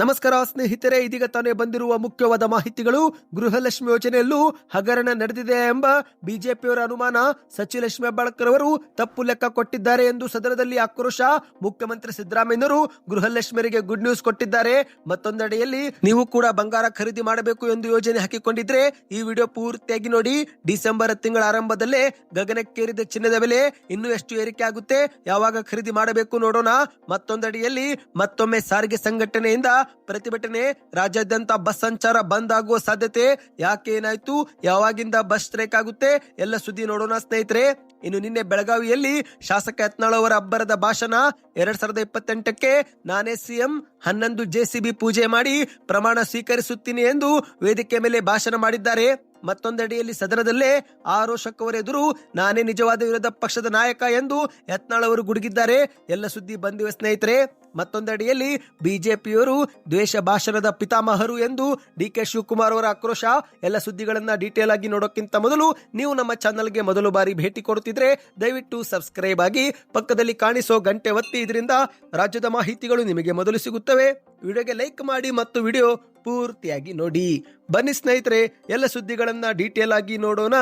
ನಮಸ್ಕಾರ ಸ್ನೇಹಿತರೆ, ಇದೀಗ ತಾನೇ ಬಂದಿರುವ ಮುಖ್ಯವಾದ ಮಾಹಿತಿಗಳು. ಗೃಹಲಕ್ಷ್ಮಿ ಯೋಜನೆಯಲ್ಲೂ ಹಗರಣ ನಡೆದಿದೆ ಎಂಬ ಬಿಜೆಪಿಯವರ ಅನುಮಾನ. ಸಚಿವ ಲಕ್ಷ್ಮಿ ಹೆಬ್ಬಾಳ್ಕರ್ ಅವರು ತಪ್ಪು ಲೆಕ್ಕ ಕೊಟ್ಟಿದ್ದಾರೆ ಎಂದು ಸದನದಲ್ಲಿ ಆಕ್ರೋಶ. ಮುಖ್ಯಮಂತ್ರಿ ಸಿದ್ದರಾಮಯ್ಯನವರು ಗೃಹಲಕ್ಷ್ಮಿಯರಿಗೆ ಗುಡ್ ನ್ಯೂಸ್ ಕೊಟ್ಟಿದ್ದಾರೆ. ಮತ್ತೊಂದೆಡೆಯಲ್ಲಿ ನೀವು ಕೂಡ ಬಂಗಾರ ಖರೀದಿ ಮಾಡಬೇಕು ಎಂದು ಯೋಜನೆ ಹಾಕಿಕೊಂಡಿದ್ರೆ ಈ ವಿಡಿಯೋ ಪೂರ್ತಿಯಾಗಿ ನೋಡಿ. ಡಿಸೆಂಬರ್ ತಿಂಗಳ ಆರಂಭದಲ್ಲೇ ಗಗನಕ್ಕೇರಿದ ಚಿನ್ನದ ಬೆಲೆ ಇನ್ನೂ ಎಷ್ಟು ಏರಿಕೆ ಆಗುತ್ತೆ, ಯಾವಾಗ ಖರೀದಿ ಮಾಡಬೇಕು ನೋಡೋಣ. ಮತ್ತೊಂದೆಡೆಯಲ್ಲಿ ಮತ್ತೊಮ್ಮೆ ಸಾರಿಗೆ ಸಂಘಟನೆಯಿಂದ ಪ್ರತಿಭಟನೆ. ರಾಜ್ಯಾದ್ಯಂತ ಬಸ್ ಸಂಚಾರ ಬಂದ್ ಆಗುವ ಸಾಧ್ಯತೆ. ಯಾಕೆ, ಏನಾಯ್ತು, ಯಾವಾಗಿಂದ ಬಸ್ ಸ್ಟ್ರೈಕ್ ಆಗುತ್ತೆ, ಎಲ್ಲ ಸುದ್ದಿ ನೋಡೋಣ ಸ್ನೇಹಿತರೆ. ಇನ್ನು ನಿನ್ನೆ ಬೆಳಗಾವಿಯಲ್ಲಿ ಶಾಸಕ ಯತ್ನಾಳ್ ಅವರ ಅಬ್ಬರದ ಭಾಷಣ. 2028ಕ್ಕೆ ನಾನೇ ಸಿಎಂ, 11 JCB ಪೂಜೆ ಮಾಡಿ ಪ್ರಮಾಣ ಸ್ವೀಕರಿಸುತ್ತೀನಿ ಎಂದು ವೇದಿಕೆ ಮೇಲೆ ಭಾಷಣ ಮಾಡಿದ್ದಾರೆ. ಮತ್ತೊಂದೆಡೆಯಲ್ಲಿ ಸದನದಲ್ಲೇ ಆರೋಶಕ್ ಅವರ ಎದುರು ನಾನೇ ನಿಜವಾದ ವಿರೋಧ ಪಕ್ಷದ ನಾಯಕ ಎಂದು ಯತ್ನಾಳ್ ಅವರು ಗುಡುಗಿದ್ದಾರೆ. ಎಲ್ಲ ಸುದ್ದಿ ಬಂದಿವೆ ಸ್ನೇಹಿತರೆ. ಮತ್ತೊಂದೆಡೆಯಲ್ಲಿ ಬಿಜೆಪಿಯವರು ದ್ವೇಷ ಭಾಷಣದ ಪಿತಾಮಹರು ಎಂದು DK ಶಿವಕುಮಾರ್ ಅವರ ಆಕ್ರೋಶ. ಎಲ್ಲ ಸುದ್ದಿಗಳನ್ನ ಡೀಟೇಲ್ ಆಗಿ ನೋಡೋಕ್ಕಿಂತ ಮೊದಲು ನೀವು ನಮ್ಮ ಚಾನಲ್ಗೆ ಮೊದಲು ಬಾರಿ ಭೇಟಿ ಕೊಡುತ್ತಿದ್ರೆ ದಯವಿಟ್ಟು ಸಬ್ಸ್ಕ್ರೈಬ್ ಆಗಿ, ಪಕ್ಕದಲ್ಲಿ ಕಾಣಿಸೋ ಗಂಟೆ ಒತ್ತಿ. ಇದರಿಂದ ರಾಜ್ಯದ ಮಾಹಿತಿಗಳು ನಿಮಗೆ ಮೊದಲು ಸಿಗುತ್ತವೆ. ವಿಡಿಯೋಗೆ ಲೈಕ್ ಮಾಡಿ ಮತ್ತು ವಿಡಿಯೋ ಪೂರ್ತಿಯಾಗಿ ನೋಡಿ. ಬನ್ನಿ ಸ್ನೇಹಿತರೆ, ಎಲ್ಲ ಸುದ್ದಿಗಳನ್ನ ಡೀಟೇಲ್ ಆಗಿ ನೋಡೋಣ.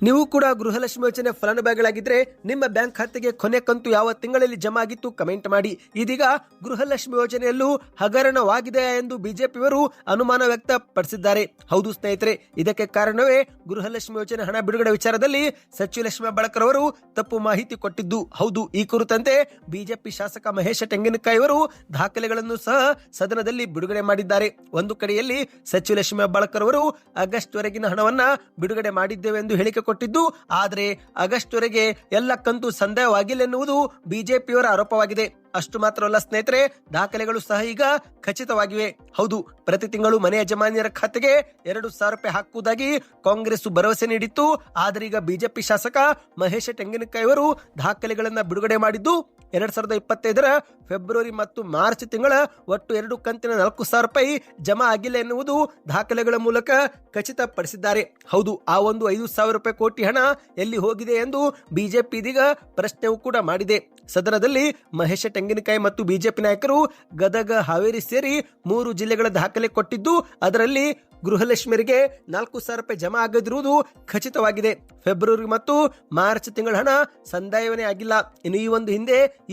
ನೀವು ಕೂಡ ಗೃಹಲಕ್ಷ್ಮಿ ಯೋಜನೆ ಫಲಾನುಭವಿಗಳಾಗಿದ್ರೆ ನಿಮ್ಮ ಬ್ಯಾಂಕ್ ಖಾತೆಗೆ ಕೊನೆ ಕಂತು ಯಾವ ತಿಂಗಳಲ್ಲಿ ಜಮಾ ಆಗಿತ್ತು ಕಮೆಂಟ್ ಮಾಡಿ. ಇದೀಗ ಗೃಹಲಕ್ಷ್ಮಿ ಯೋಜನೆಯಲ್ಲೂ ಹಗರಣವಾಗಿದೆ ಎಂದು ಬಿಜೆಪಿಯವರು ಅನುಮಾನ ವ್ಯಕ್ತಪಡಿಸಿದ್ದಾರೆ. ಹೌದು ಸ್ನೇಹಿತರೆ, ಇದಕ್ಕೆ ಕಾರಣವೇ ಗೃಹಲಕ್ಷ್ಮಿ ಯೋಜನೆ ಹಣ ಬಿಡುಗಡೆ ವಿಚಾರದಲ್ಲಿ ಸಚಿವ ಲಕ್ಷ್ಮಿ ಹೆಬ್ಬಾಳ್ಕರ್ ಅವರು ತಪ್ಪು ಮಾಹಿತಿ ಕೊಟ್ಟಿದ್ದು. ಹೌದು, ಈ ಕುರಿತಂತೆ ಬಿಜೆಪಿ ಶಾಸಕ ಮಹೇಶ ತೆಂಗಿನಕಾಯಿ ಅವರು ದಾಖಲೆಗಳನ್ನು ಸಹ ಸದನದಲ್ಲಿ ಬಿಡುಗಡೆ ಮಾಡಿದ್ದಾರೆ. ಒಂದು ಕಡೆಯಲ್ಲಿ ಸಚಿವ ಲಕ್ಷ್ಮಿ ಹೆಬ್ಬಾಳ್ಕರ್ ಅವರು ಆಗಸ್ಟ್ ವರೆಗಿನ ಹಣವನ್ನ ಬಿಡುಗಡೆ ಮಾಡಿದ್ದೇವೆ ಎಂದು ಹೇಳಿಕೆ ಕೊಟ್ಟಿದ್ದು, ಆದರೆ ಆಗಸ್ಟ್ ವರೆಗೆ ಎಲ್ಲ ಕಂತು ಸಂದೇಹವಾಗಿಲ್ಲ ಎನ್ನುವುದು ಬಿಜೆಪಿಯವರ ಆರೋಪವಾಗಿದೆ. ಅಷ್ಟು ಮಾತ್ರವಲ್ಲ ಸ್ನೇಹಿತರೆ, ದಾಖಲೆಗಳು ಸಹ ಈಗ ಖಚಿತವಾಗಿವೆ. ಹೌದು, ಪ್ರತಿ ತಿಂಗಳು ಮನೆ ಯಜಮಾನಿಯರ ಖಾತೆಗೆ 2,000 ರೂಪಾಯಿ ಹಾಕುವುದಾಗಿ ಕಾಂಗ್ರೆಸ್ ಭರವಸೆ ನೀಡಿತ್ತು. ಆದರೆ ಈಗ ಬಿಜೆಪಿ ಶಾಸಕ ಮಹೇಶ ತೆಂಗಿನಕಾಯಿ ಅವರು ದಾಖಲೆಗಳನ್ನ ಬಿಡುಗಡೆ ಮಾಡಿದ್ದು 2025ರ ಫೆಬ್ರವರಿ ಮತ್ತು ಮಾರ್ಚ್ ತಿಂಗಳ ಒಟ್ಟು 2 ಕಂತಿನ 4,000 ರೂಪಾಯಿ ಜಮಾ ಆಗಿಲ್ಲ ಎನ್ನುವುದು ದಾಖಲೆಗಳ ಮೂಲಕ ಖಚಿತಪಡಿಸಿದ್ದಾರೆ. ಹೌದು, ಆ ಒಂದು 5,000 ರೂಪಾಯಿ ಕೋಟಿ ಹಣ ಎಲ್ಲಿ ಹೋಗಿದೆ ಎಂದು ಬಿಜೆಪಿ ಇದೀಗ ಪ್ರಶ್ನೆಯೂ ಕೂಡ ಮಾಡಿದೆ. ಸದನದಲ್ಲಿ ಮಹೇಶ ತೆಂಗಿನಕಾಯಿ ಮತ್ತು ಬಿಜೆಪಿ ನಾಯಕರು ಗದಗ, ಹಾವೇರಿ ಸೇರಿ 3 ಜಿಲ್ಲೆಗಳ ದಾಖಲೆ ಕೊಟ್ಟಿದ್ದು, ಅದರಲ್ಲಿ ಗೃಹಲಕ್ಷ್ಮಿಯರಿಗೆ 4,000 ರೂಪಾಯಿ ಜಮಾ ಆಗದಿರುವುದು ಖಚಿತವಾಗಿದೆ. ಫೆಬ್ರವರಿ ಮತ್ತು ಮಾರ್ಚ್ ತಿಂಗಳ ಹಣ ಸಂದಾಯವೇ ಆಗಿಲ್ಲ. ಇನ್ನು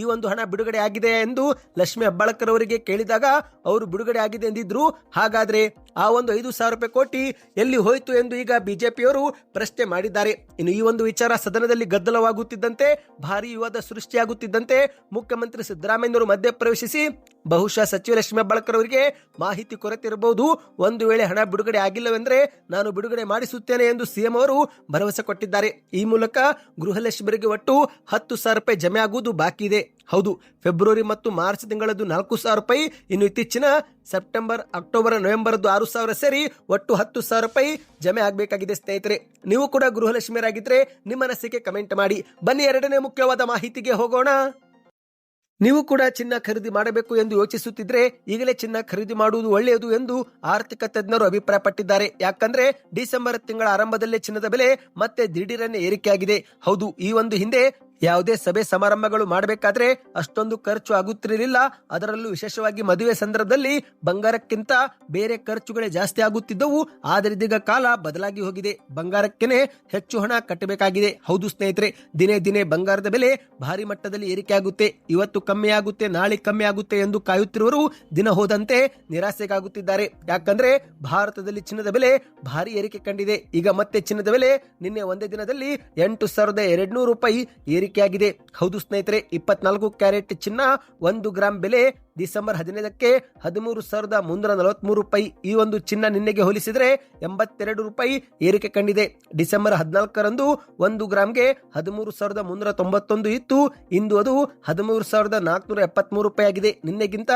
ಈ ಒಂದು ಹಣ ಬಿಡುಗಡೆ ಆಗಿದೆ ಎಂದು ಲಕ್ಷ್ಮಿ ಹೆಬ್ಬಾಳ್ಕರ್ ಅವರಿಗೆ ಕೇಳಿದಾಗ ಅವರು ಬಿಡುಗಡೆ ಆಗಿದೆ ಎಂದಿದ್ರು. ಹಾಗಾದ್ರೆ ಆ ಒಂದು 5,000 ರೂಪಾಯಿ ಕೋಟಿ ಎಲ್ಲಿ ಹೋಯ್ತು ಎಂದು ಈಗ ಬಿಜೆಪಿಯವರು ಪ್ರಶ್ನೆ ಮಾಡಿದ್ದಾರೆ. ಇನ್ನು ಈ ಒಂದು ವಿಚಾರ ಸದನದಲ್ಲಿ ಗದ್ದಲವಾಗುತ್ತಿದ್ದಂತೆ, ಭಾರಿ ವಿವಾದ ಸೃಷ್ಟಿಯಾಗುತ್ತಿದ್ದಂತೆ ಮುಖ್ಯಮಂತ್ರಿ ಸಿದ್ದರಾಮಯ್ಯನವರು ಮಧ್ಯಪ್ರವೇಶಿಸಿ ಬಹುಶಃ ಸಚಿವ ಲಕ್ಷ್ಮಿ ಹೆಬ್ಬಾಳ್ಕರ್ ಅವರಿಗೆ ಮಾಹಿತಿ ಕೊರತೆ ಇರಬಹುದು, ಒಂದು ವೇಳೆ ಹಣ ಬಿಡುಗಡೆ ಆಗಿಲ್ಲವೆಂದ್ರೆ ನಾನು ಬಿಡುಗಡೆ ಮಾಡಿಸುತ್ತೇನೆ ಎಂದು ಸಿಎಂ ಅವರು ಭರವಸೆ ಕೊಟ್ಟಿದ್ದಾರೆ. ಈ ಮೂಲಕ ಗೃಹಲಕ್ಷ್ಮಿಯರಿಗೆ ಒಟ್ಟು 10,000 ರೂಪಾಯಿ ಜಮೆ ಆಗುವುದು ಬಾಕಿ ಇದೆ. ಹೌದು, ಫೆಬ್ರವರಿ ಮತ್ತು ಮಾರ್ಚ್ ತಿಂಗಳದ್ದು 4,000 ರೂಪಾಯಿ, ಇನ್ನು ಇತ್ತೀಚಿನ ಸೆಪ್ಟೆಂಬರ್, ಅಕ್ಟೋಬರ್, ನವೆಂಬರ್ದು 6,000 ಸೇರಿ ಒಟ್ಟು 10,000 ರೂಪಾಯಿ ಜಮೆ ಆಗಬೇಕಾಗಿದೆ ಸ್ನೇಹಿತರೆ. ನೀವು ಕೂಡ ಗೃಹಲಕ್ಷ್ಮಿಯರಾಗಿದ್ರೆ ನಿಮ್ಮ ಅನಿಸಿಕೆ ಕಮೆಂಟ್ ಮಾಡಿ. ಬನ್ನಿ, ಎರಡನೇ ಮುಖ್ಯವಾದ ಮಾಹಿತಿಗೆ ಹೋಗೋಣ. ನೀವು ಕೂಡ ಚಿನ್ನ ಖರೀದಿ ಮಾಡಬೇಕು ಎಂದು ಯೋಚಿಸುತ್ತಿದ್ರೆ ಈಗಲೇ ಚಿನ್ನ ಖರೀದಿ ಮಾಡುವುದು ಒಳ್ಳೆಯದು ಎಂದು ಆರ್ಥಿಕ ತಜ್ಞರು ಅಭಿಪ್ರಾಯಪಟ್ಟಿದ್ದಾರೆ. ಯಾಕಂದ್ರೆ ಡಿಸೆಂಬರ್ ತಿಂಗಳ ಆರಂಭದಲ್ಲೇ ಚಿನ್ನದ ಬೆಲೆ ಮತ್ತೆ ದಿಢೀರನೆ ಏರಿಕೆಯಾಗಿದೆ. ಹೌದು, ಈ ಒಂದು ಹಿಂದೆ ಯಾವುದೇ ಸಭೆ ಸಮಾರಂಭಗಳು ಮಾಡಬೇಕಾದ್ರೆ ಅಷ್ಟೊಂದು ಖರ್ಚು ಆಗುತ್ತಿರಲಿಲ್ಲ. ಅದರಲ್ಲೂ ವಿಶೇಷವಾಗಿ ಮದುವೆ ಸಂದರ್ಭದಲ್ಲಿ ಬಂಗಾರಕ್ಕಿಂತ ಬೇರೆ ಖರ್ಚುಗಳೇ ಜಾಸ್ತಿ ಆಗುತ್ತಿದ್ದವು. ಆದರೆ ಇದೀಗ ಕಾಲ ಬದಲಾಗಿ ಹೋಗಿದೆ, ಬಂಗಾರಕ್ಕೇನೆ ಹೆಚ್ಚು ಹಣ ಕಟ್ಟಬೇಕಾಗಿದೆ. ಹೌದು ಸ್ನೇಹಿತರೆ, ದಿನೇ ದಿನೇ ಬಂಗಾರದ ಬೆಲೆ ಭಾರಿ ಮಟ್ಟದಲ್ಲಿ ಏರಿಕೆ ಆಗುತ್ತೆ. ಇವತ್ತು ಕಮ್ಮಿ ಆಗುತ್ತೆ, ನಾಳೆ ಕಮ್ಮಿ ಆಗುತ್ತೆ ಎಂದು ಕಾಯುತ್ತಿರುವವರು ದಿನ ಹೋದಂತೆ ನಿರಾಸೆಗಾಗುತ್ತಿದ್ದಾರೆ. ಯಾಕಂದ್ರೆ ಭಾರತದಲ್ಲಿ ಚಿನ್ನದ ಬೆಲೆ ಭಾರಿ ಏರಿಕೆ ಕಂಡಿದೆ. ಈಗ ಮತ್ತೆ ಚಿನ್ನದ ಬೆಲೆ ನಿನ್ನೆ ಒಂದೇ ದಿನದಲ್ಲಿ 8,200 ರೂಪಾಯಿ ಏರಿಕೆಯಾಗಿದೆ. ಹೌದು ಸ್ನೇಹಿತರೆ, 24 ಕ್ಯಾರೆಟ್ ಚಿನ್ನ 1 ಗ್ರಾಂ ಬೆಲೆ ಡಿಸೆಂಬರ್ 15ಕ್ಕೆ 13,343 ರೂಪಾಯಿ. ಈ ಒಂದು ಚಿನ್ನ ನಿನ್ನೆಗೆ ಹೋಲಿಸಿದರೆ 82 ರೂಪಾಯಿ ಏರಿಕೆ ಕಂಡಿದೆ. ಡಿಸೆಂಬರ್ 14ರಂದು 1 ಗ್ರಾಂಗೆ 13,391 ಇತ್ತು. ಇಂದು ಅದು 13,473 ರೂಪಾಯಿ ಆಗಿದೆ. ನಿನ್ನೆಗಿಂತ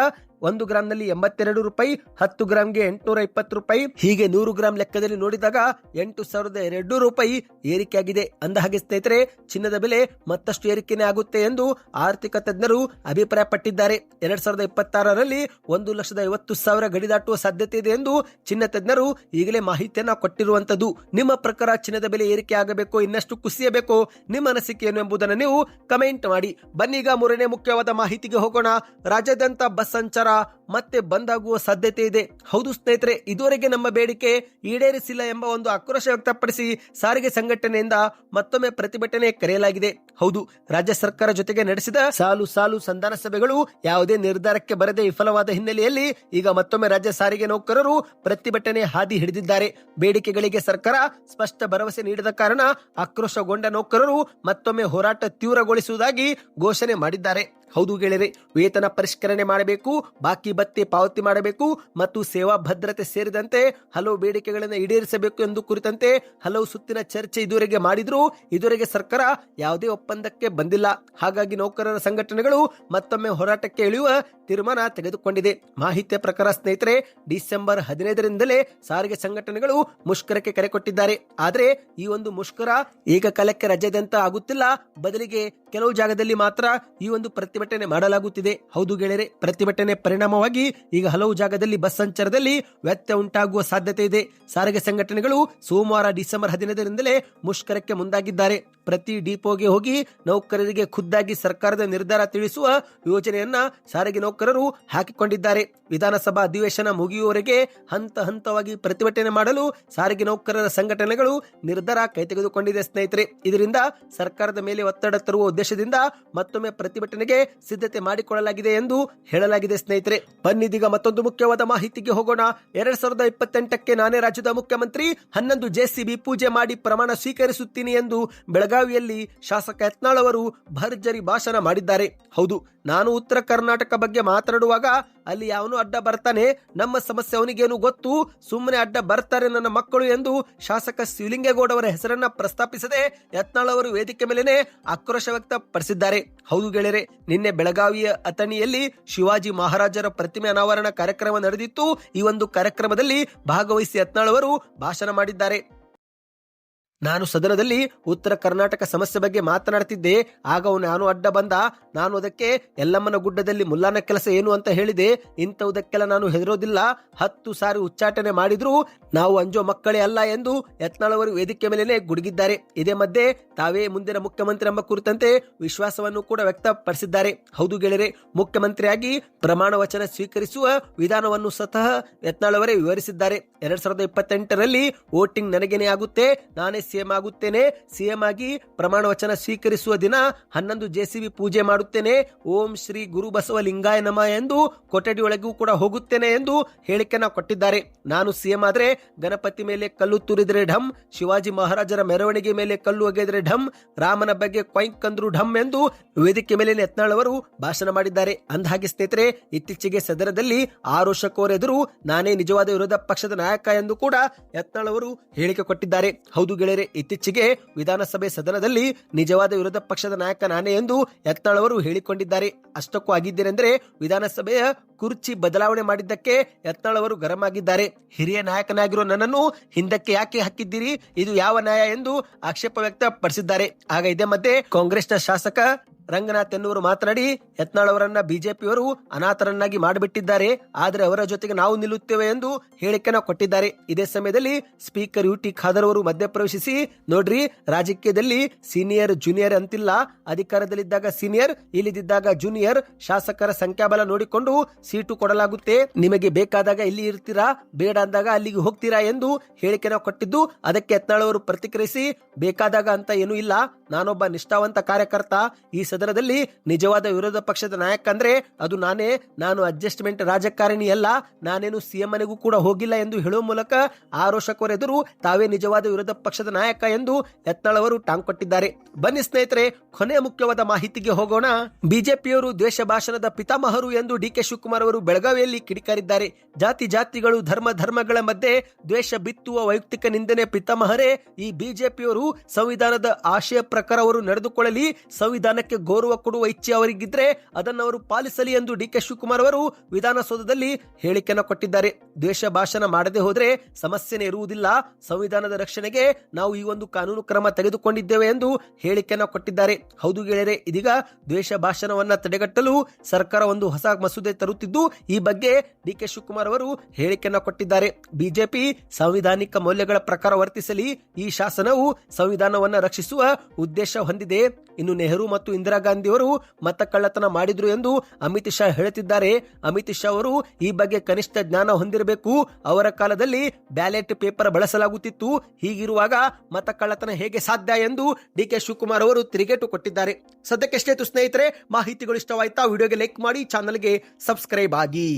1 ಗ್ರಾಂನಲ್ಲಿ 82 ರೂಪಾಯಿ, 10 ಗ್ರಾಂಗೆ 820 ರೂಪಾಯಿ, ಹೀಗೆ 100 ಗ್ರಾಂ ಲೆಕ್ಕದಲ್ಲಿ ನೋಡಿದಾಗ 8,200 ರೂಪಾಯಿ ಏರಿಕೆಯಾಗಿದೆ. ಅಂದಹಾಗೆ ಸ್ನೇಹಿತರೆ, ಚಿನ್ನದ ಬೆಲೆ ಮತ್ತಷ್ಟು ಏರಿಕೆನೇ ಆಗುತ್ತೆ ಎಂದು ಆರ್ಥಿಕ ತಜ್ಞರು ಅಭಿಪ್ರಾಯಪಟ್ಟಿದ್ದಾರೆ. 2026ರಲ್ಲಿ 1,50,000 ಗಡಿ ದಾಟುವ ಸಾಧ್ಯತೆ ಇದೆ ಎಂದು ಚಿನ್ನ ತಜ್ಞರು ಈಗಲೇ ಮಾಹಿತಿಯನ್ನ ಕೊಟ್ಟಿರುವಂತದ್ದು. ನಿಮ್ಮ ಪ್ರಕಾರ ಚಿನ್ನದ ಬೆಲೆ ಏರಿಕೆ ಆಗಬೇಕು, ಇನ್ನಷ್ಟು ಕುಸಿಯಬೇಕು, ನಿಮ್ಮ ಅನಿಸಿಕೆ ಏನು ಎಂಬುದನ್ನು ನೀವು ಕಮೆಂಟ್ ಮಾಡಿ. ಬನ್ನೀಗ ಮೂರನೇ ಮುಖ್ಯವಾದ ಮಾಹಿತಿಗೆ ಹೋಗೋಣ. ರಾಜ್ಯಾದ್ಯಂತ ಬಸ್ ಸಂಚಾರ ಮತ್ತೆ ಬಂದ್ ಆಗುವ ಸಾಧ್ಯತೆ ಇದೆ. ಹೌದು ಸ್ನೇಹಿತರೆ, ಇದುವರೆಗೆ ನಮ್ಮ ಬೇಡಿಕೆ ಈಡೇರಿಸಿಲ್ಲ ಎಂಬ ಒಂದು ಆಕ್ರೋಶ ವ್ಯಕ್ತಪಡಿಸಿ ಸಾರಿಗೆ ಸಂಘಟನೆಯಿಂದ ಮತ್ತೊಮ್ಮೆ ಪ್ರತಿಭಟನೆ ಕರೆಯಲಾಗಿದೆ. ಹೌದು, ರಾಜ್ಯ ಸರ್ಕಾರ ಜೊತೆಗೆ ನಡೆಸಿದ ಸಾಲು ಸಂಧಾನ ಸಭೆಗಳು ಯಾವುದೇ ನಿರ್ಧಾರಕ್ಕೆ ಬರದೆ ವಿಫಲವಾದ ಹಿನ್ನೆಲೆಯಲ್ಲಿ ಈಗ ಮತ್ತೊಮ್ಮೆ ರಾಜ್ಯ ಸಾರಿಗೆ ನೌಕರರು ಪ್ರತಿಭಟನೆ ಹಾದಿ ಹಿಡಿದಿದ್ದಾರೆ. ಬೇಡಿಕೆಗಳಿಗೆ ಸರ್ಕಾರ ಸ್ಪಷ್ಟ ಭರವಸೆ ನೀಡದ ಕಾರಣ ಆಕ್ರೋಶಗೊಂಡ ನೌಕರರು ಮತ್ತೊಮ್ಮೆ ಹೋರಾಟ ತೀವ್ರಗೊಳಿಸುವುದಾಗಿ ಘೋಷಣೆ ಮಾಡಿದ್ದಾರೆ. ಹೌದು ಗೆಳೆಯರೆ, ವೇತನ ಪರಿಷ್ಕರಣೆ ಮಾಡಬೇಕು, ಬಾಕಿ ಭತ್ಯೆ ಪಾವತಿ ಮಾಡಬೇಕು ಮತ್ತು ಸೇವಾ ಭದ್ರತೆ ಸೇರಿದಂತೆ ಹಲವು ಬೇಡಿಕೆಗಳನ್ನು ಈಡೇರಿಸಬೇಕು ಎಂದು ಕುರಿತಂತೆ ಹಲವು ಸುತ್ತಿನ ಚರ್ಚೆ ಇದುವರೆಗೆ ಮಾಡಿದ್ರು. ಇದುವರೆಗೆ ಸರ್ಕಾರ ಯಾವುದೇ ಒಪ್ಪಂದಕ್ಕೆ ಬಂದಿಲ್ಲ. ಹಾಗಾಗಿ ನೌಕರರ ಸಂಘಟನೆಗಳು ಮತ್ತೊಮ್ಮೆ ಹೋರಾಟಕ್ಕೆ ಇಳಿಯುವ ತೀರ್ಮಾನ ತೆಗೆದುಕೊಂಡಿದೆ. ಮಾಹಿತಿಯ ಪ್ರಕಾರ ಸ್ನೇಹಿತರೆ, ಡಿಸೆಂಬರ್ 15ರಿಂದಲೇ ಸಾರಿಗೆ ಸಂಘಟನೆಗಳು ಮುಷ್ಕರಕ್ಕೆ ಕರೆ ಕೊಟ್ಟಿದ್ದಾರೆ. ಆದರೆ ಈ ಒಂದು ಮುಷ್ಕರ ಏಕಕಾಲಕ್ಕೆ ರಾಜ್ಯಾದ್ಯಂತ ಆಗುತ್ತಿಲ್ಲ, ಬದಲಿಗೆ ಕೆಲವು ಜಾಗದಲ್ಲಿ ಮಾತ್ರ ಈ ಒಂದು ಪ್ರತಿಭಟನೆ ಮಾಡಲಾಗುತ್ತಿದೆ. ಹೌದು ಗೆಳೆಯರೆ, ಪ್ರತಿಭಟನೆ ಪರಿಣಾಮವಾಗಿ ಈಗ ಹಲವು ಜಾಗದಲ್ಲಿ ಬಸ್ ಸಂಚಾರದಲ್ಲಿ ವ್ಯತ್ಯಯ ಉಂಟಾಗುವ ಸಾಧ್ಯತೆ ಇದೆ. ಸಾರಿಗೆ ಸಂಘಟನೆಗಳು ಸೋಮವಾರ ಡಿಸೆಂಬರ್ 15ರಿಂದಲೇ ಮುಷ್ಕರಕ್ಕೆ ಮುಂದಾಗಿದ್ದಾರೆ. ಪ್ರತಿ ಡಿಪೋಗೆ ಹೋಗಿ ನೌಕರರಿಗೆ ಖುದ್ದಾಗಿ ಸರ್ಕಾರದ ನಿರ್ಧಾರ ತಿಳಿಸುವ ಯೋಜನೆಯನ್ನ ಸಾರಿಗೆ ನೌಕರರು ಹಾಕಿಕೊಂಡಿದ್ದಾರೆ. ವಿಧಾನಸಭಾ ಅಧಿವೇಶನ ಮುಗಿಯುವವರೆಗೆ ಹಂತ ಹಂತವಾಗಿ ಪ್ರತಿಭಟನೆ ಮಾಡಲು ಸಾರಿಗೆ ನೌಕರರ ಸಂಘಟನೆಗಳು ನಿರ್ಧಾರ ಕೈಗೆತ್ತಿಕೊಂಡಿದೆ ಸ್ನೇಹಿತರೆ. ಇದರಿಂದ ಸರ್ಕಾರದ ಮೇಲೆ ಒತ್ತಡ ತರುವ ಉದ್ದೇಶದಿಂದ ಮತ್ತೊಮ್ಮೆ ಪ್ರತಿಭಟನೆಗೆ ಸಿದ್ಧತೆ ಮಾಡಿಕೊಳ್ಳಲಾಗಿದೆ ಎಂದು ಹೇಳಲಾಗಿದೆ ಸ್ನೇಹಿತರೆ. ಬನ್ನಿದೀಗ ಮತ್ತೊಂದು ಮುಖ್ಯವಾದ ಮಾಹಿತಿಗೆ ಹೋಗೋಣ. 2028ಕ್ಕೆ ನಾನೇ ರಾಜ್ಯದ ಮುಖ್ಯಮಂತ್ರಿ, 11 JCB ಪೂಜೆ ಮಾಡಿ ಪ್ರಮಾಣ ಸ್ವೀಕರಿಸುತ್ತೀನಿ ಎಂದು ಬೆಳಗಾವಿಯಲ್ಲಿ ಶಾಸಕ ಯತ್ನಾಳ್ ಅವರು ಭರ್ಜರಿ ಭಾಷಣ ಮಾಡಿದ್ದಾರೆ. ಹೌದು, ನಾನು ಉತ್ತರ ಕರ್ನಾಟಕ ಬಗ್ಗೆ ಮಾತನಾಡುವಾಗ ಅಲ್ಲಿ ಯಾವನು ಅಡ್ಡ ಬರ್ತಾನೆ, ನಮ್ಮ ಸಮಸ್ಯೆ ಅವನಿಗೇನು ಗೊತ್ತು, ಸುಮ್ಮನೆ ಅಡ್ಡ ಬರ್ತಾರೆ ನನ್ನ ಮಕ್ಕಳು ಎಂದು ಶಾಸಕ ಶಿವಲಿಂಗೇಗೌಡ ಅವರ ಹೆಸರನ್ನ ಪ್ರಸ್ತಾಪಿಸದೆ ಯತ್ನಾಳ್ ಅವರು ವೇದಿಕೆ ಮೇಲೇನೆ ಆಕ್ರೋಶ ವ್ಯಕ್ತಪಡಿಸಿದ್ದಾರೆ. ಹೌದು ಗೆಳೆಯರೆ, ನಿನ್ನೆ ಬೆಳಗಾವಿಯ ಅಥಣಿಯಲ್ಲಿ ಶಿವಾಜಿ ಮಹಾರಾಜರ ಪ್ರತಿಮೆ ಅನಾವರಣ ಕಾರ್ಯಕ್ರಮ ನಡೆದಿತ್ತು. ಈ ಒಂದು ಕಾರ್ಯಕ್ರಮದಲ್ಲಿ ಭಾಗವಹಿಸಿ ಯತ್ನಾಳ್ ಅವರು ಭಾಷಣ ಮಾಡಿದ್ದಾರೆ. ನಾನು ಸದನದಲ್ಲಿ ಉತ್ತರ ಕರ್ನಾಟಕ ಸಮಸ್ಯೆ ಬಗ್ಗೆ ಮಾತನಾಡ್ತಿದ್ದೆ. ಆಗ ಅವನು ನಾನು ಅಡ್ಡ ಬಂದ, ನಾನು ಅದಕ್ಕೆ ಯಲ್ಲಮ್ಮನ ಗುಡ್ಡದಲ್ಲಿ ಮುಲ್ಲಾನ ಕೆಲಸ ಏನು ಅಂತ ಹೇಳಿದೆ. ಇಂಥವುದಕ್ಕೆಲ್ಲ ನಾನು ಹೆದರೋದಿಲ್ಲ. 10 ಸಾರಿ ಉಚ್ಚಾಟನೆ ಮಾಡಿದ್ರು ನಾವು ಅಂಜೋ ಮಕ್ಕಳೇ ಅಲ್ಲ ಎಂದು ಯತ್ನಾಳ್ ಅವರು ವೇದಿಕೆ ಮೇಲೆನೆ ಗುಡುಗಿದ್ದಾರೆ. ಇದೇ ಮಧ್ಯೆ ತಾವೇ ಮುಂದಿನ ಮುಖ್ಯಮಂತ್ರಿ ಎಂಬ ಕುರಿತಂತೆ ವಿಶ್ವಾಸವನ್ನು ಕೂಡ ವ್ಯಕ್ತಪಡಿಸಿದ್ದಾರೆ. ಹೌದು ಗೆಳೆಯರೆ, ಮುಖ್ಯಮಂತ್ರಿಯಾಗಿ ಪ್ರಮಾಣ ವಚನ ಸ್ವೀಕರಿಸುವ ವಿಧಾನವನ್ನು ಸ್ವತಃ ಯತ್ನಾಳ್ ಅವರೇ ವಿವರಿಸಿದ್ದಾರೆ. 2028ರಲ್ಲಿ ವೋಟಿಂಗ್ ನನಗೇನೆ ಆಗುತ್ತೆ, ನಾನೇ ಸಿಎಂ ಆಗುತ್ತೇನೆ, ಸಿಎಂ ಆಗಿ ಪ್ರಮಾಣ ವಚನ ಸ್ವೀಕರಿಸುವ ದಿನ 11 JCB ಪೂಜೆ ಮಾಡುತ್ತೇನೆ, ಓಂ ಶ್ರೀ ಗುರು ಬಸವ ಲಿಂಗಾಯ ನಮಃ ಎಂದು ಕೊಠಡಿ ಒಳಗೂ ಕೂಡ ಹೋಗುತ್ತೇನೆ ಎಂದು ಹೇಳಿಕೆನ ಕೊಟ್ಟಿದ್ದಾರೆ. ನಾನು ಸಿಎಂ ಆದ್ರೆ ಗಣಪತಿ ಮೇಲೆ ಕಲ್ಲು ತೂರಿದ್ರೆ ಢಮ್, ಶಿವಾಜಿ ಮಹಾರಾಜರ ಮೆರವಣಿಗೆ ಮೇಲೆ ಕಲ್ಲು ಒಗೆದ್ರೆ ಢಮ್, ರಾಮನ ಬಗ್ಗೆ ಕ್ವೈಂಕ್ ಅಂದ್ರು ಢಮ್ ಎಂದು ವೇದಿಕೆ ಮೇಲೆ ಯತ್ನಾಳ್ ಅವರು ಭಾಷಣ ಮಾಡಿದ್ದಾರೆ. ಅಂದಹಾಗೆ ಸ್ನೇಹಿತರೆ, ಇತ್ತೀಚೆಗೆ ಸದನದಲ್ಲಿ ಆರೋಷಕರ ಎದುರು ನಾನೇ ನಿಜವಾದ ವಿರೋಧ ಪಕ್ಷದ ನಾಯಕ ಎಂದು ಕೂಡ ಯತ್ನಾಳ್ ಅವರು ಹೇಳಿಕೆ ಕೊಟ್ಟಿದ್ದಾರೆ. ಹೌದು ಗೆಳೆಯರೆ, ಇತ್ತೀಚೆಗೆ ವಿಧಾನಸಭೆ ಸದನದಲ್ಲಿ ನಿಜವಾದ ವಿರೋಧ ಪಕ್ಷದ ನಾಯಕ ನಾನೇ ಎಂದು ಯತ್ನಾಳ್ ಅವರು ಹೇಳಿಕೊಂಡಿದ್ದಾರೆ. ಅಷ್ಟಕ್ಕೂ ಆಗಿದ್ದೇನೆಂದರೆ ವಿಧಾನಸಭೆಯ ಕುರ್ಚಿ ಬದಲಾವಣೆ ಮಾಡಿದ್ದಕ್ಕೆ ಯತ್ನಾಳ್ ಅವರು ಗರಂ ಆಗಿದ್ದಾರೆ. ಹಿರಿಯ ನಾಯಕನಾಗಿರೋ ನನ್ನನ್ನು ಹಿಂದಕ್ಕೆ ಯಾಕೆ ಹಾಕಿದ್ದೀರಿ, ಇದು ಯಾವ ನ್ಯಾಯ ಎಂದು ಆಕ್ಷೇಪ ವ್ಯಕ್ತಪಡಿಸಿದ್ದಾರೆ. ಆಗ ಇದೇ ಮಧ್ಯೆ ಕಾಂಗ್ರೆಸ್ನ ಶಾಸಕ ರಂಗನಾಥ್ ಎನ್ನುವರು ಮಾತನಾಡಿ ಯತ್ನಾಳ್ ಅವರನ್ನ ಬಿಜೆಪಿಯವರು ಅನಾಥರನ್ನಾಗಿ ಮಾಡಿಬಿಟ್ಟಿದ್ದಾರೆ, ಆದರೆ ಅವರ ಜೊತೆಗೆ ನಾವು ನಿಲ್ಲುತ್ತೇವೆ ಎಂದು ಹೇಳಿಕೆನ ಕೊಟ್ಟಿದ್ದಾರೆ. ಇದೇ ಸಮಯದಲ್ಲಿ ಸ್ಪೀಕರ್ UT ಖಾದರ್ ಅವರು ಮಧ್ಯಪ್ರವೇಶಿಸಿ, ನೋಡ್ರಿ, ರಾಜಕೀಯದಲ್ಲಿ ಸೀನಿಯರ್ ಜೂನಿಯರ್ ಅಂತಿಲ್ಲ, ಅಧಿಕಾರದಲ್ಲಿದ್ದಾಗ ಸೀನಿಯರ್, ಇಲ್ಲಿದ್ದಾಗ ಜೂನಿಯರ್, ಶಾಸಕರ ಸಂಖ್ಯಾಬಲ ನೋಡಿಕೊಂಡು ಸೀಟು ಕೊಡಲಾಗುತ್ತೆ, ನಿಮಗೆ ಬೇಕಾದಾಗ ಇಲ್ಲಿ ಇರ್ತೀರಾ, ಬೇಡ ಅಂದಾಗ ಅಲ್ಲಿಗೆ ಹೋಗ್ತೀರಾ ಎಂದು ಹೇಳಿಕೆನ ಕೊಟ್ಟಿದ್ದು, ಅದಕ್ಕೆ ಯತ್ನಾಳ್ ಅವರು ಪ್ರತಿಕ್ರಿಯಿಸಿ, ಬೇಕಾದಾಗ ಅಂತ ಏನೂ ಇಲ್ಲ, ನಾನೊಬ್ಬ ನಿಷ್ಠಾವಂತ ಕಾರ್ಯಕರ್ತ, ಈ ಸದನದಲ್ಲಿ ನಿಜವಾದ ವಿರೋಧ ಪಕ್ಷದ ನಾಯಕ ಅಂದ್ರೆ ಅದು ನಾನೇ, ನಾನು ಅಡ್ಜಸ್ಟ್ಮೆಂಟ್ ರಾಜಕಾರಣಿ ಅಲ್ಲ, ನಾನೇನು ಸಿಎಂ ಮನೆಗೂ ಕೂಡ ಹೋಗಿಲ್ಲ ಎಂದು ಹೇಳುವ ಮೂಲಕ ಆರೋಷಕರ ಎದುರು ತಾವೇ ನಿಜವಾದ ವಿರೋಧ ಪಕ್ಷದ ನಾಯಕ ಎಂದು ಯತ್ನಾಳ್ ಅವರು ಟಾಂಗ್ ಕೊಟ್ಟಿದ್ದಾರೆ. ಬನ್ನಿ ಸ್ನೇಹಿತರೆ, ಕೊನೆಯ ಮುಖ್ಯವಾದ ಮಾಹಿತಿಗೆ ಹೋಗೋಣ. ಬಿಜೆಪಿಯವರು ದ್ವೇಷ ಭಾಷಣದ ಪಿತಾಮಹರು ಎಂದು DK ಶಿವಕುಮಾರ್ ಅವರು ಬೆಳಗಾವಿಯಲ್ಲಿ ಕಿಡಿಕಾರಿದ್ದಾರೆ. ಜಾತಿಗಳು ಧರ್ಮಗಳ ಮಧ್ಯೆ ದ್ವೇಷ ಬಿತ್ತುವ ವೈಯಕ್ತಿಕ ನಿಂದನೆ ಪಿತಾಮಹರೇ ಈ ಬಿಜೆಪಿಯವರು. ಸಂವಿಧಾನದ ಆಶಯ ಪ್ರಕಾರ ಅವರು ನಡೆದುಕೊಳ್ಳಲಿ, ಸಂವಿಧಾನಕ್ಕೆ ಗೌರವ ಕೊಡುವ ಇಚ್ಛೆ ಅವರಿಗಿದ್ರೆ ಅದನ್ನು ಅವರು ಪಾಲಿಸಲಿ ಎಂದು DK ಶಿವಕುಮಾರ್ ಅವರು ವಿಧಾನಸೌಧದಲ್ಲಿ ಹೇಳಿಕೆಯನ್ನು ಕೊಟ್ಟಿದ್ದಾರೆ. ದ್ವೇಷ ಭಾಷಣ ಮಾಡದೆ ಹೋದ್ರೆ ಸಮಸ್ಯೆನೇ ಇರುವುದಿಲ್ಲ, ಸಂವಿಧಾನದ ರಕ್ಷಣೆಗೆ ನಾವು ಈ ಒಂದು ಕಾನೂನು ಕ್ರಮ ತೆಗೆದುಕೊಂಡಿದ್ದೇವೆ ಎಂದು ಹೇಳಿಕೆಯನ್ನು ಕೊಟ್ಟಿದ್ದಾರೆ. ಹೌದು ಗೆಳೆಯರೆ, ಇದೀಗ ದ್ವೇಷ ಭಾಷಣವನ್ನ ತಡೆಗಟ್ಟಲು ಸರ್ಕಾರ ಒಂದು ಹೊಸ ಮಸೂದೆ ತರುತ್ತಿದ್ದು ಮಾಡಿದ್ದು, ಈ ಬಗ್ಗೆ ಡಿ.ಕೆ. ಶಿವಕುಮಾರ್ ಅವರು ಹೇಳಿಕೆಯನ್ನ ಕೊಟ್ಟಿದ್ದಾರೆ. ಬಿಜೆಪಿ ಸಾಂವಿಧಾನಿಕ ಮೌಲ್ಯಗಳ ಪ್ರಕಾರ ವರ್ತಿಸಲಿ, ಈ ಶಾಸನವು ಸಂವಿಧಾನವನ್ನ ರಕ್ಷಿಸುವ ಉದ್ದೇಶ ಹೊಂದಿದೆ. ಇನ್ನು ನೆಹರು ಮತ್ತು ಇಂದಿರಾ ಗಾಂಧಿ ಅವರು ಮತ ಕಳ್ಳತನ ಮಾಡಿದ್ರು ಎಂದು ಅಮಿತ್ ಶಾ ಹೇಳುತ್ತಿದ್ದಾರೆ. ಅಮಿತ್ ಶಾ ಅವರು ಈ ಬಗ್ಗೆ ಕನಿಷ್ಠ ಜ್ಞಾನ ಹೊಂದಿರಬೇಕು. ಅವರ ಕಾಲದಲ್ಲಿ ಬ್ಯಾಲೆಟ್ ಪೇಪರ್ ಬಳಸಲಾಗುತ್ತಿತ್ತು. ಹೀಗಿರುವಾಗ ಮತ ಕಳ್ಳತನ ಹೇಗೆ ಸಾಧ್ಯ ಎಂದು ಡಿ.ಕೆ. ಶಿವಕುಮಾರ್ ಅವರು ತಿರುಗೇಟು ಕೊಟ್ಟಿದ್ದಾರೆ. ಸದ್ಯಕ್ಕೆ ಎಷ್ಟೇತು ಸ್ನೇಹಿತರೆ, ಮಾಹಿತಿಗಳು ಇಷ್ಟವಾಯ್ತಾ? ವಿಡಿಯೋಗೆ ಲೈಕ್ ಮಾಡಿ, ಚಾನಲ್ಗೆ ಸಬ್ಸ್ಕ್ರೈಬ್ ಆಗಿ.